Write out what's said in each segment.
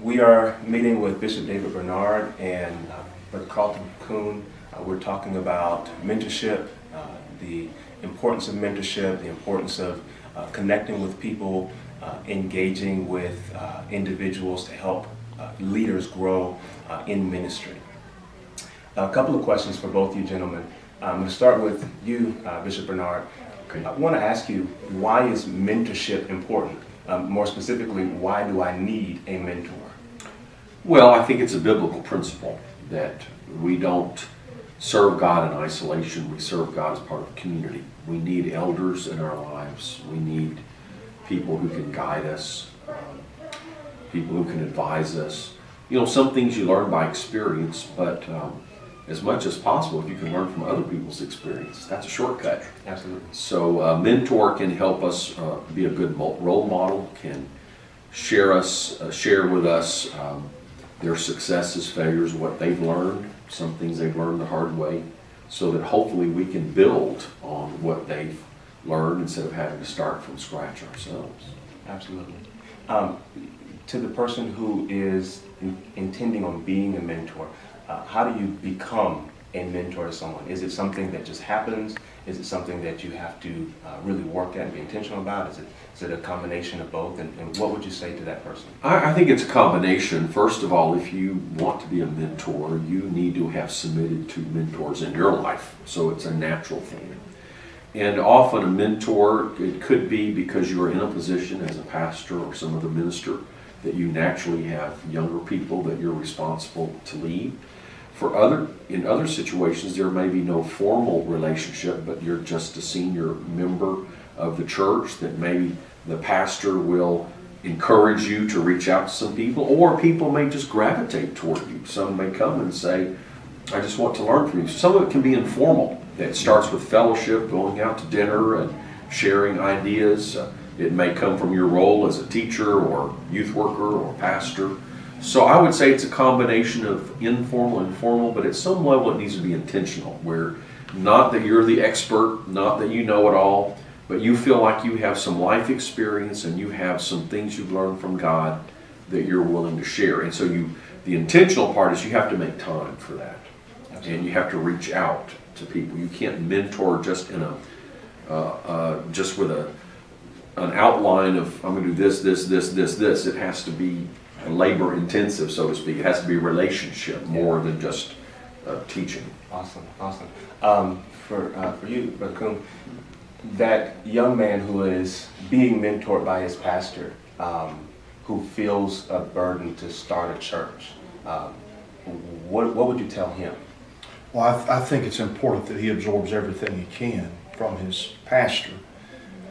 We are meeting with Bishop David Bernard and Brother Carlton Coon. We're talking about mentorship, the importance of mentorship, the importance of connecting with people, engaging with individuals to help leaders grow in ministry. A couple of questions for both you gentlemen. I'm going to start with you, Bishop Bernard. Okay. I want to ask you, why is mentorship important? More specifically, why do I need a mentor? Well, I think it's a biblical principle that we don't serve God in isolation. We serve God as part of a community. We need elders in our lives. We need people who can guide us, people who can advise us. You know, some things you learn by experience, but as much as possible, if you can learn from other people's experience, that's a shortcut. Absolutely. So a mentor can help us be a good role model, can share with us their successes, failures, what they've learned, some things they've learned the hard way, so that hopefully we can build on what they've learned instead of having to start from scratch ourselves. Absolutely. To the person who is intending on being a mentor, how do you become a mentor to someone? Is it something that just happens? Is it something that you have to really work at and be intentional about? Is it a combination of both? And what would you say to that person? I think it's a combination. First of all, if you want to be a mentor, you need to have submitted to mentors in your life. So it's a natural thing. And often a mentor, it could be because you're in a position as a pastor or some other minister that you naturally have younger people that you're responsible to lead. In other situations, there may be no formal relationship, but you're just a senior member of the church that maybe the pastor will encourage you to reach out to some people, or people may just gravitate toward you. Some may come and say, I just want to learn from you. Some of it can be informal. It starts with fellowship, going out to dinner and sharing ideas. It may come from your role as a teacher or youth worker or pastor. So I would say it's a combination of informal and formal, but at some level it needs to be intentional, where not that you're the expert, not that you know it all, but you feel like you have some life experience and you have some things you've learned from God that you're willing to share. And so the intentional part is you have to make time for that. Absolutely. And you have to reach out to people. You can't mentor just in just with an outline of, I'm going to do this. It has to be labor intensive, so to speak. It has to be a relationship more than just teaching. Awesome. For you, Brother Coon, that young man who is being mentored by his pastor, who feels a burden to start a church, what would you tell him? Well, I think it's important that he absorbs everything he can from his pastor,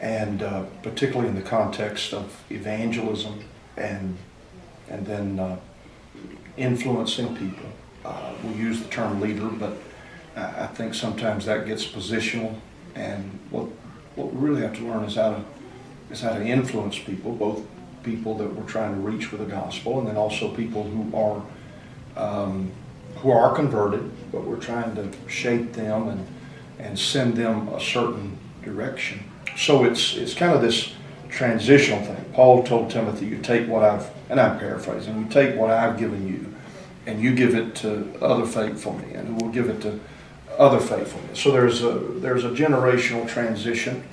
and particularly in the context of evangelism and then influencing people. We use the term leader, but I think sometimes that gets positional, and what we really have to learn is how to influence people, both people that we're trying to reach with the gospel, and then also people who are converted, but we're trying to shape them and send them a certain direction. So it's kind of this transitional thing. Paul told Timothy, you take what and I'm paraphrasing, you take what I've given you and you give it to other faithful men, and who will give it to other faithful men. So there's a generational transition.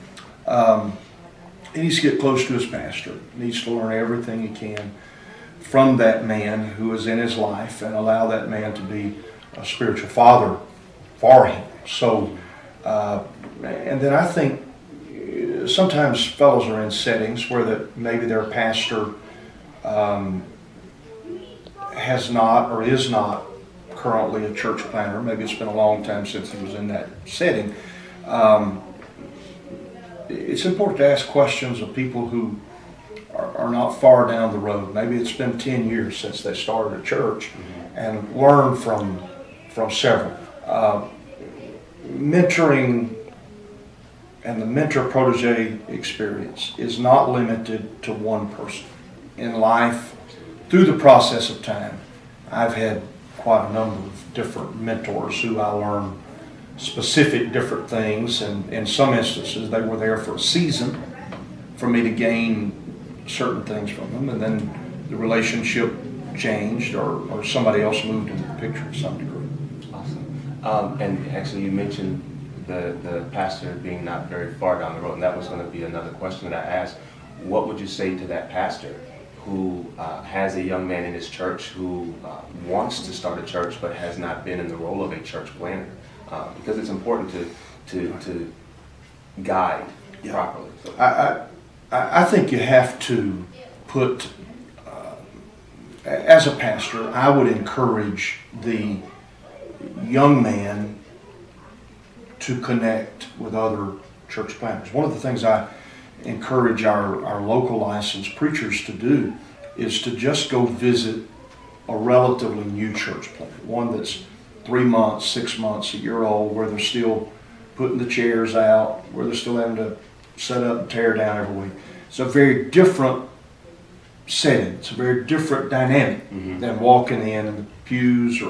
He needs to get close to his pastor. He needs to learn everything he can from that man who is in his life, and allow that man to be a spiritual father for him. So, and then I think sometimes fellows are in settings where maybe their pastor has not or is not currently a church planter. Maybe it's been a long time since he was in that setting. It's important to ask questions of people who are not far down the road. Maybe it's been 10 years since they started a church, and learn from several. Mentoring and the mentor-protege experience is not limited to one person. In life, through the process of time, I've had quite a number of different mentors who I learned specific different things, and in some instances they were there for a season for me to gain certain things from them, and then the relationship changed, or somebody else moved into the picture to some degree. Awesome. And actually, you mentioned the pastor being not very far down the road, and that was going to be another question that I asked. What would you say to that pastor who has a young man in his church who wants to start a church but has not been in the role of a church planner? Because it's important to guide properly. So. I think you have to put, as a pastor, I would encourage the young man to connect with other church planners. One of the things I encourage our local licensed preachers to do is to just go visit a relatively new church plant, one that's 3 months, 6 months, a year old, where they're still putting the chairs out, where they're still having to set up and tear down every week. It's a very different setting. It's a very different dynamic than walking in and the pews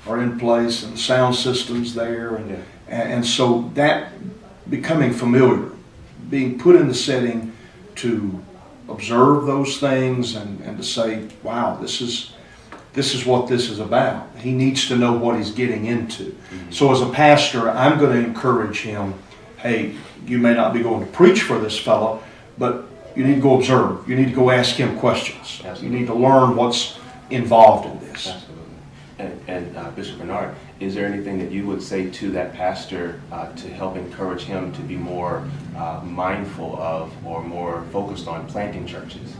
are in place and the sound system's there. And so that becoming familiar, being put in the setting to observe those things and to say, wow, this is what this is about. He needs to know what he's getting into. So as a pastor, I'm going to encourage him, hey, you may not be going to preach for this fellow, but you need to go observe. You need to go ask him questions. Absolutely. You need to learn what's involved in this. Absolutely. And Bishop Bernard, is there anything that you would say to that pastor to help encourage him to be more mindful of or more focused on planting churches?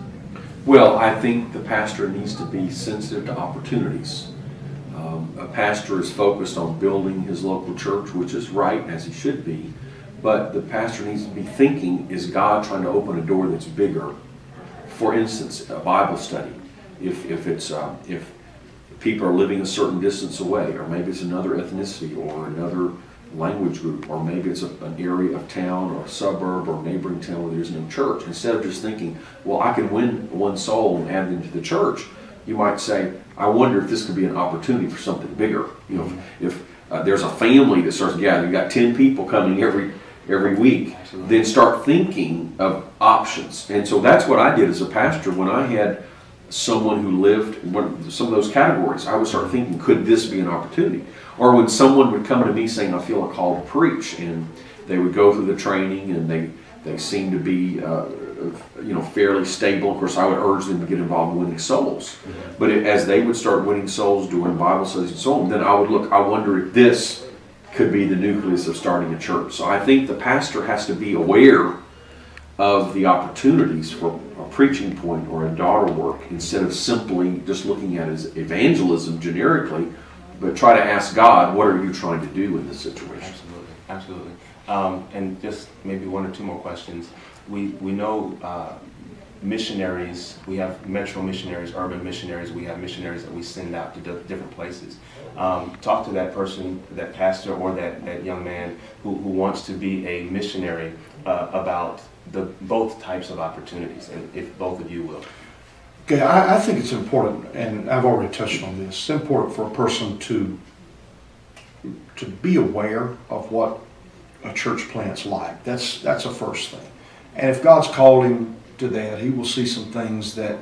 Well, I think the pastor needs to be sensitive to opportunities. A pastor is focused on building his local church, which is right, as he should be, but the pastor needs to be thinking, is God trying to open a door that's bigger? For instance, a Bible study. If people are living a certain distance away, or maybe it's another ethnicity or another language group, or maybe it's an area of town or a suburb or neighboring town where there's no church. Instead of just thinking, well, I can win one soul and add them to the church, you might say, I wonder if this could be an opportunity for something bigger. You know, if there's a family that starts gathering, you got 10 people coming every week, then start thinking of options. And so that's what I did as a pastor. When I had someone who lived in some of those categories, I would start thinking, could this be an opportunity? Or when someone would come to me saying, I feel a call to preach, and they would go through the training and they seem to be fairly stable. Of course, I would urge them to get involved in winning souls. But as they would start winning souls doing Bible studies and so on, then I wonder if this could be the nucleus of starting a church. So I think the pastor has to be aware of the opportunities for a preaching point or a daughter work, instead of simply just looking at it as evangelism generically, but try to ask God, what are you trying to do in this situation? Absolutely. And just maybe one or two more questions. We know missionaries, we have metro missionaries, urban missionaries, we have missionaries that we send out to different places. Talk to that person, that pastor or that young man who wants to be a missionary about both types of opportunities, and if both of you will. Okay, I think it's important, and I've already touched on this, it's important for a person to be aware of what a church plant's like. That's the first thing. And if God's called him to that, he will see some things that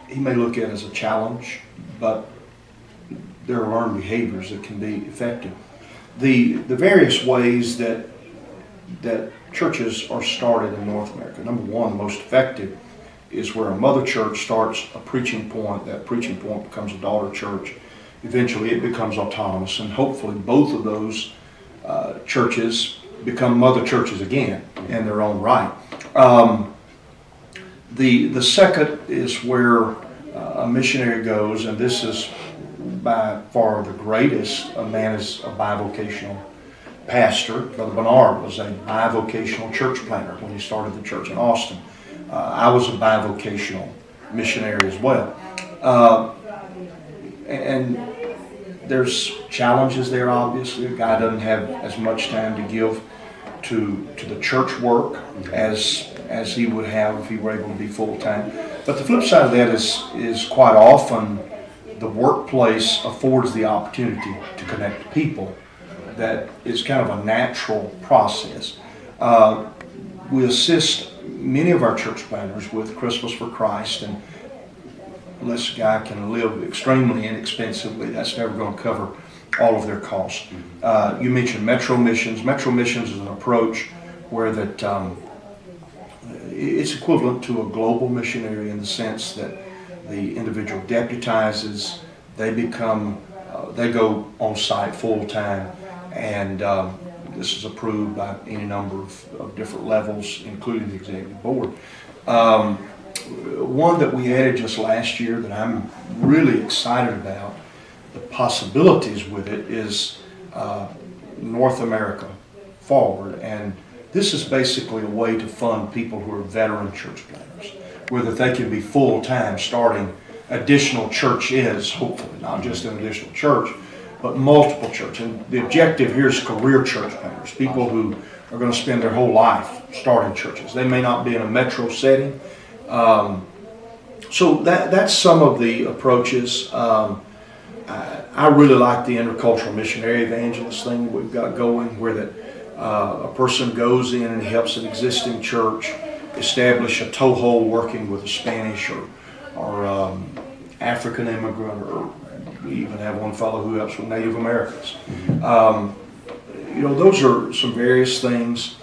he may look at as a challenge, but there are learned behaviors that can be effective. The various ways that churches are started in North America. Number one, the most effective is where a mother church starts a preaching point. That preaching point becomes a daughter church. Eventually it becomes autonomous, and hopefully both of those churches become mother churches again in their own right. The second is where a missionary goes, and this is by far the greatest. A man is a bivocational pastor. Brother Bernard was a bivocational church planter when he started the church in Austin. I was a bivocational missionary as well. And there's challenges there, obviously. A guy doesn't have as much time to give to the church work as he would have if he were able to be full-time. But the flip side of that is quite often the workplace affords the opportunity to connect to people. That is kind of a natural process. we assist many of our church planners with Christmas for Christ, and unless a guy can live extremely inexpensively, that's never going to cover all of their costs. You mentioned Metro Missions. Metro Missions is an approach where that it's equivalent to a global missionary in the sense that the individual deputizes, they become, they go on site full time, and this is approved by any number of different levels, including the executive board. One that we added just last year that I'm really excited about, the possibilities with it, is North America Forward. And this is basically a way to fund people who are veteran church planners, where that they can be full-time starting additional churches, hopefully, not just an additional church, but multiple churches. And the objective here is career church planners, people who are going to spend their whole life starting churches. They may not be in a metro setting. So that's some of the approaches. I really like the intercultural missionary evangelist thing that we've got going, where that a person goes in and helps an existing church establish a toehold working with a Spanish or African immigrant, or we even have one fellow who helps with Native Americans. Those are some various things.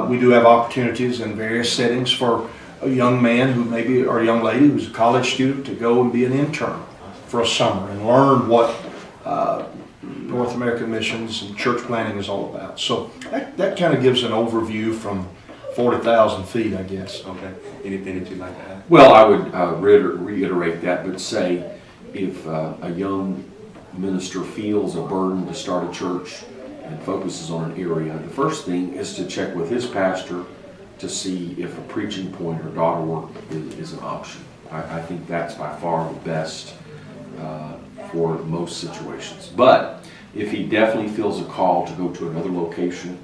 We do have opportunities in various settings for a young man who maybe, or a young lady who's a college student, to go and be an intern for a summer and learn what North American missions and church planning is all about. So that kind of gives an overview from 40,000 feet, I guess. Okay. Anything that you'd like to add? Well, I would reiterate that, but say if a young minister feels a burden to start a church and focuses on an area, the first thing is to check with his pastor to see if a preaching point or daughter work is an option. I think that's by far the best for most situations. But if he definitely feels a call to go to another location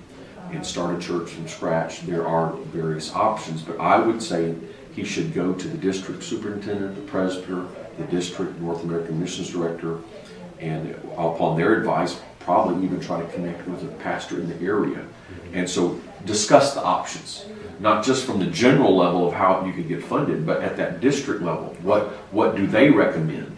and start a church from scratch, there are various options. But I would say he should go to the district superintendent, the presbyter, the district North American missions director, and upon their advice, probably even try to connect with a pastor in the area. And so discuss the options, not just from the general level of how you could get funded, but at that district level. What do they recommend?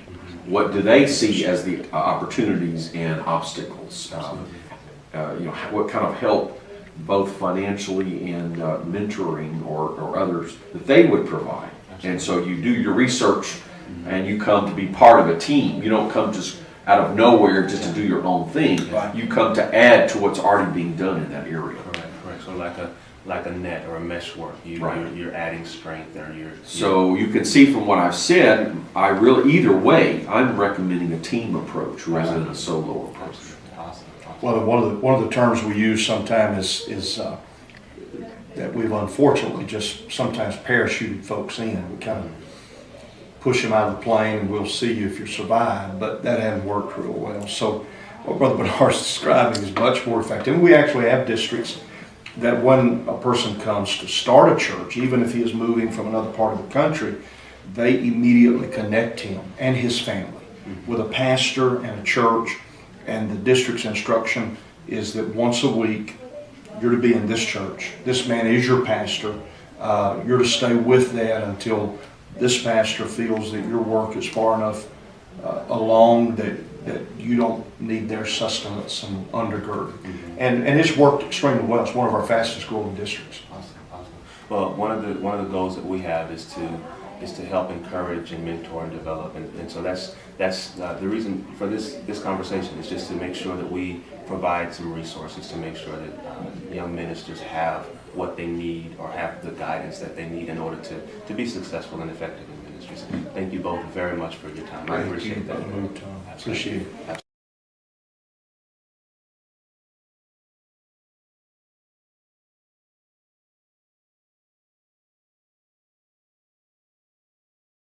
What do they see as the opportunities and obstacles? What kind of help, both financially and mentoring or others, that they would provide. And so you do your research and you come to be part of a team. You don't come just out of nowhere just to do your own thing. Right. You come to add to what's already being done in that area. Correct. So like a net or a meshwork, you're adding strength, or So you can see from what I've said, either way, I'm recommending a team approach rather than a solo approach. Awesome. Well, one of the terms we use sometimes is that we've unfortunately just sometimes parachuted folks in. We kind of push them out of the plane and we'll see you if you survive, but that hasn't worked real well. So what Brother Bernard's describing is much more effective. And we actually have districts that when a person comes to start a church, even if he is moving from another part of the country, they immediately connect him and his family with a pastor and a church. And the district's instruction is that once a week, you're to be in this church. This man is your pastor. You're to stay with that until this pastor feels that your work is far enough along that you don't need their sustenance and undergird. And it's worked extremely well. It's one of our fastest growing districts. Awesome. Well, one of the goals that we have is to help encourage and mentor and develop, and so that's the reason for this conversation is just to make sure that we provide some resources to make sure that young ministers have what they need or have the guidance that they need in order to be successful and effective in ministries. Thank you both very much for your time. I appreciate that. Appreciate it.